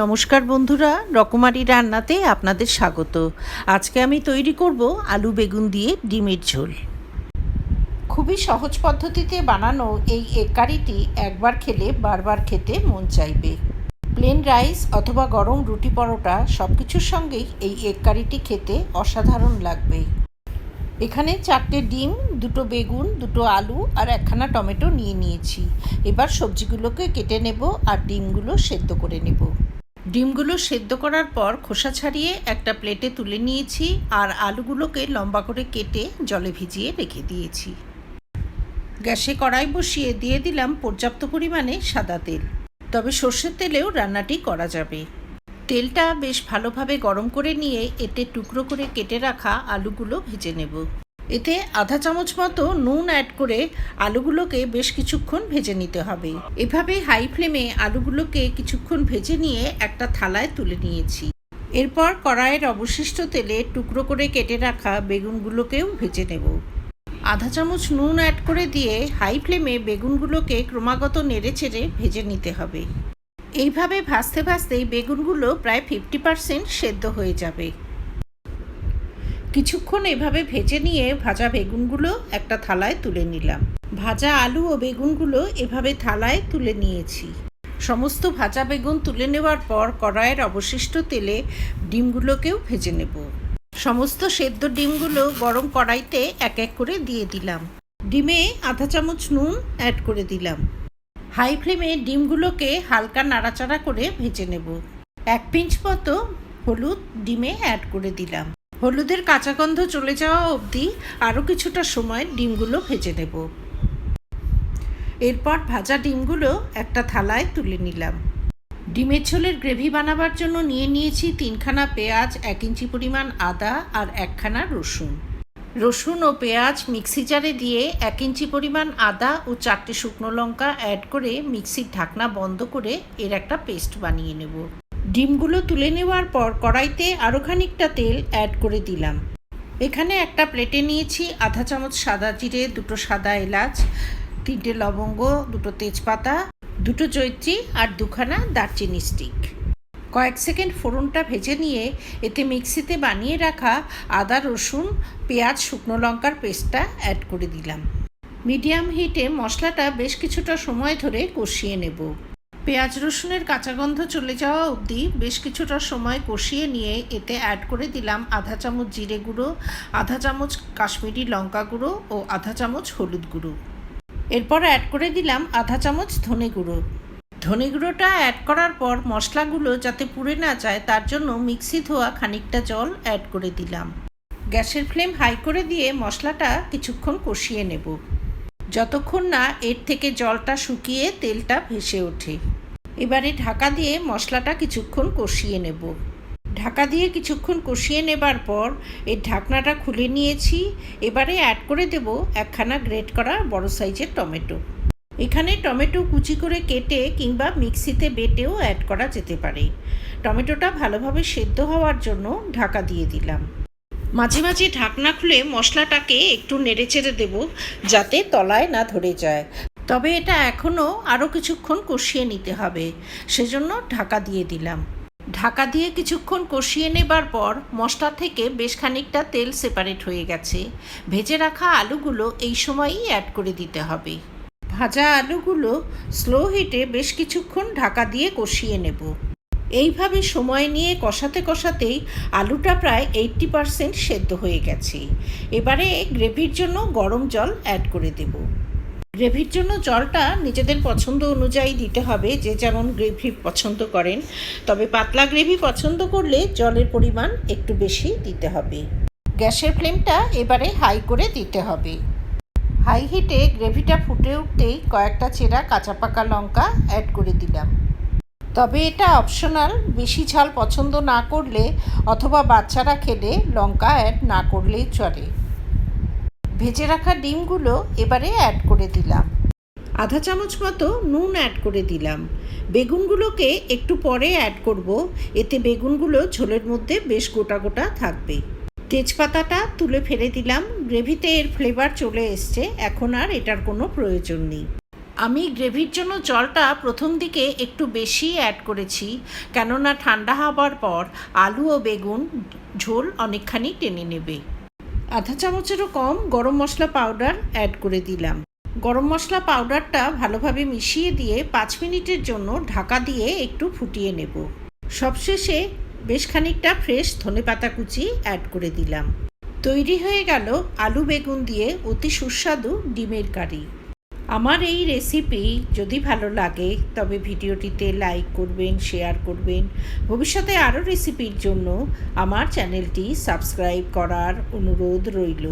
নমস্কার বন্ধুরা, রকমারি রান্নাতে আপনাদের স্বাগত। আজকে আমি তৈরি করব আলু বেগুন দিয়ে ডিমের ঝোল। খুবই সহজ পদ্ধতিতে বানানো এই এগ কারিটি একবার খেলে বারবার খেতে মন চাইবে। প্লেন রাইস অথবা গরম রুটি পরোটা সব কিছুর সঙ্গেই এই এগ কারিটি খেতে অসাধারণ লাগবে। এখানে 4টে ডিম, 2টো বেগুন, 2টো আলু আর একখানা টমেটো নিয়ে নিয়েছি। এবার সবজিগুলোকে কেটে নেব আর ডিমগুলো সেদ্ধ করে নেব। ডিমগুলো সেদ্ধ করার পর খোসা ছাড়িয়ে একটা প্লেটে তুলে নিয়েছি আর আলুগুলোকে লম্বা করে কেটে জলে ভিজিয়ে রেখে দিয়েছি। গ্যাসে কড়াই বসিয়ে দিয়ে দিলাম পর্যাপ্ত পরিমাণে সাদা তেল, তবে সর্ষের তেলেও রান্নাটি করা যাবে। তেলটা বেশ ভালোভাবে গরম করে নিয়ে এতে টুকরো করে কেটে রাখা আলুগুলো ভেজে নেব। এতে আধা চামচ মতো নুন অ্যাড করে আলুগুলোকে বেশ কিছুক্ষণ ভেজে নিতে হবে। এভাবে হাই ফ্লেমে আলুগুলোকে কিছুক্ষণ ভেজে নিয়ে একটা থালায় তুলে নিয়েছি। এরপর কড়াইয়ের অবশিষ্ট তেলে টুকরো করে কেটে রাখা বেগুনগুলোকেও ভেজে নেব। আধা চামচ নুন অ্যাড করে দিয়ে হাই ফ্লেমে বেগুনগুলোকে ক্রমাগত নেড়েচেড়ে ভেজে নিতে হবে। এইভাবে ভাজতে ভাজতেই বেগুনগুলো প্রায় 50% সেদ্ধ হয়ে যাবে। কিছুক্ষণ এভাবে ভেজে নিয়ে ভাজা বেগুনগুলো একটা থালায় তুলে নিলাম। ভাজা আলু ও বেগুনগুলো এভাবে থালায় তুলে নিয়েছি। সমস্ত ভাজা বেগুন তুলে নেওয়ার পর কড়াইয়ের অবশিষ্ট তেলে ডিমগুলোকেও ভেজে নেব। সমস্ত সেদ্ধ ডিমগুলো গরম কড়াইতে এক এক করে দিয়ে দিলাম। ডিমে আধা চামচ নুন অ্যাড করে দিলাম। হাই ফ্লেমে ডিমগুলোকে হালকা নাড়াচাড়া করে ভেজে নেব। 1 পিঞ্চ মতো হলুদ ডিমে অ্যাড করে দিলাম। হলুদের কাঁচা গন্ধ চলে যাওয়া অবধি আরও কিছুটা সময় ডিমগুলো ভেজে নেব। এরপর ভাজা ডিমগুলো একটা থালায় তুলে নিলাম। ডিমের ঝোলের গ্রেভি বানাবার জন্য নিয়ে নিয়েছি 3খানা পেঁয়াজ, 1 ইঞ্চি পরিমাণ আদা আর 1খানা রসুন। রসুন ও পেঁয়াজ মিক্সি জারে দিয়ে 1 ইঞ্চি পরিমাণ আদা ও 4টে শুকনো লঙ্কা অ্যাড করে মিক্সির ঢাকনা বন্ধ করে এর একটা পেস্ট বানিয়ে নেব। ডিমগুলো তুলে নেওয়ার পর কড়াইতে আরও খানিকটা তেল অ্যাড করে দিলাম। এখানে একটা প্লেটে নিয়েছি আধা চামচ সাদা জিরে, 2টো সাদা এলাচ, 3টে লবঙ্গ, 2টো তেজপাতা, 2টো জয়িত্রী আর 2খানা দারচিনি স্টিক। কয়েক সেকেন্ড ফোড়নটা ভেজে নিয়ে এতে মিক্সিতে বানিয়ে রাখা আদা, রসুন, পেঁয়াজ, শুকনো লঙ্কার পেস্টটা অ্যাড করে দিলাম। মিডিয়াম হিটে মশলাটা বেশ কিছুটা সময় ধরে কষিয়ে নেব। পেঁয়াজ রসুনের কাঁচা গন্ধ চলে যাওয়া অবধি বেশ কিছুটা সময় কষিয়ে নিয়ে এতে অ্যাড করে দিলাম আধা চামচ জিরে গুঁড়ো, আধা চামচ কাশ্মীরি লঙ্কা গুঁড়ো ও আধা চামচ হলুদ গুঁড়ো। এরপর অ্যাড করে দিলাম আধা চামচ ধনে গুঁড়ো। ধনে গুঁড়োটা অ্যাড করার পর মশলাগুলো যাতে পুড়ে না যায় তার জন্য মিক্সি ধোয়া খানিকটা জল অ্যাড করে দিলাম। গ্যাসের ফ্লেম হাই করে দিয়ে মশলাটা কিছুক্ষণ কষিয়ে নেব, যতক্ষণ না এর থেকে জলটা শুকিয়ে তেলটা ভেসে ওঠে। এবারে ঢাকা দিয়ে মশলাটা কিছুক্ষণ কষিয়ে নেব। ঢাকা দিয়ে কিছুক্ষণ কষিয়ে নেবার পর এর ঢাকনাটা খুলে নিয়েছি। এবারে অ্যাড করে দেব 1খানা গ্রেট করা বড় সাইজের টমেটো। এখানে টমেটো কুচি করে কেটে কিংবা মিক্সিতে বেটেও অ্যাড করা যেতে পারে। টমেটোটা ভালোভাবে সেদ্ধ হওয়ার জন্য ঢাকা দিয়ে দিলাম। মাঝে মাঝে ঢাকনা খুলে মশলাটাকে একটু নেড়েচেড়ে দেব যাতে তলায় না ধরে যায়। তবে এটা এখনও আরও কিছুক্ষণ কষিয়ে নিতে হবে, সেজন্য ঢাকা দিয়ে দিলাম। ঢাকা দিয়ে কিছুক্ষণ কষিয়ে নেবার পর মশলা থেকে বেশ খানিকটা তেল সেপারেট হয়ে গেছে। ভেজে রাখা আলুগুলো এই সময়ই অ্যাড করে দিতে হবে। ভাজা আলুগুলো স্লো হিটে বেশ কিছুক্ষণ ঢাকা দিয়ে কষিয়ে নেব। এইভাবে সময় নিয়ে কষাতে কষাতেই আলুটা প্রায় 80% সেদ্ধ হয়ে গেছে। এবারে গ্রেভির জন্য গরম জল অ্যাড করে দেব। গ্রেভির জন্য জলটা নিজেদের পছন্দ অনুযায়ী দিতে হবে, যে যেমন গ্রেভি পছন্দ করেন। তবে পাতলা গ্রেভি পছন্দ করলে জলের পরিমাণ একটু বেশি দিতে হবে। গ্যাসের ফ্লেমটা এবারে হাই করে দিতে হবে। হাই হিটে গ্রেভিটা ফুটে উঠতেই কয়েকটা চেরা কাঁচা পাকা লঙ্কা অ্যাড করে দিলাম। তবে এটা অপশনাল, বেশি ঝাল পছন্দ না করলে অথবা বাচ্চারা খেলে লঙ্কা অ্যাড না করলেই চলে। ভেজে রাখা ডিমগুলো এবারে অ্যাড করে দিলাম। আধা চামচ মতো নুন অ্যাড করে দিলাম। বেগুনগুলোকে একটু পরে অ্যাড করব, এতে বেগুনগুলো ঝোলের মধ্যে বেশ গোটা গোটা থাকবে। তেজপাতাটা তুলে ফেলে দিলাম। গ্রেভিতে এর ফ্লেভার চলে এসছে, এখন আর এটার কোনো প্রয়োজন নেই। আমি গ্রেভির জন্য জলটা প্রথম দিকে একটু বেশি অ্যাড করেছি, কেননা ঠান্ডা হবার পর আলু ও বেগুন ঝোল অনেকখানি টেনে নেবে। আধা চামচেরও কম গরম মশলা পাউডার অ্যাড করে দিলাম। গরম মশলা পাউডারটা ভালোভাবে মিশিয়ে দিয়ে 5 মিনিটের জন্য ঢাকা দিয়ে একটু ফুটিয়ে নেব। সবশেষে বেশ খানিকটা ফ্রেশ ধনেপাতা কুচি অ্যাড করে দিলাম। তৈরি হয়ে গেল আলু বেগুন দিয়ে অতি সুস্বাদু ডিমের কারি। আমার এই রেসিপি যদি ভালো লাগে তবে ভিডিওটিতে লাইক করবেন, শেয়ার করবেন। ভবিষ্যতে আরও রেসিপির জন্য আমার চ্যানেলটি সাবস্ক্রাইব করার অনুরোধ রইল।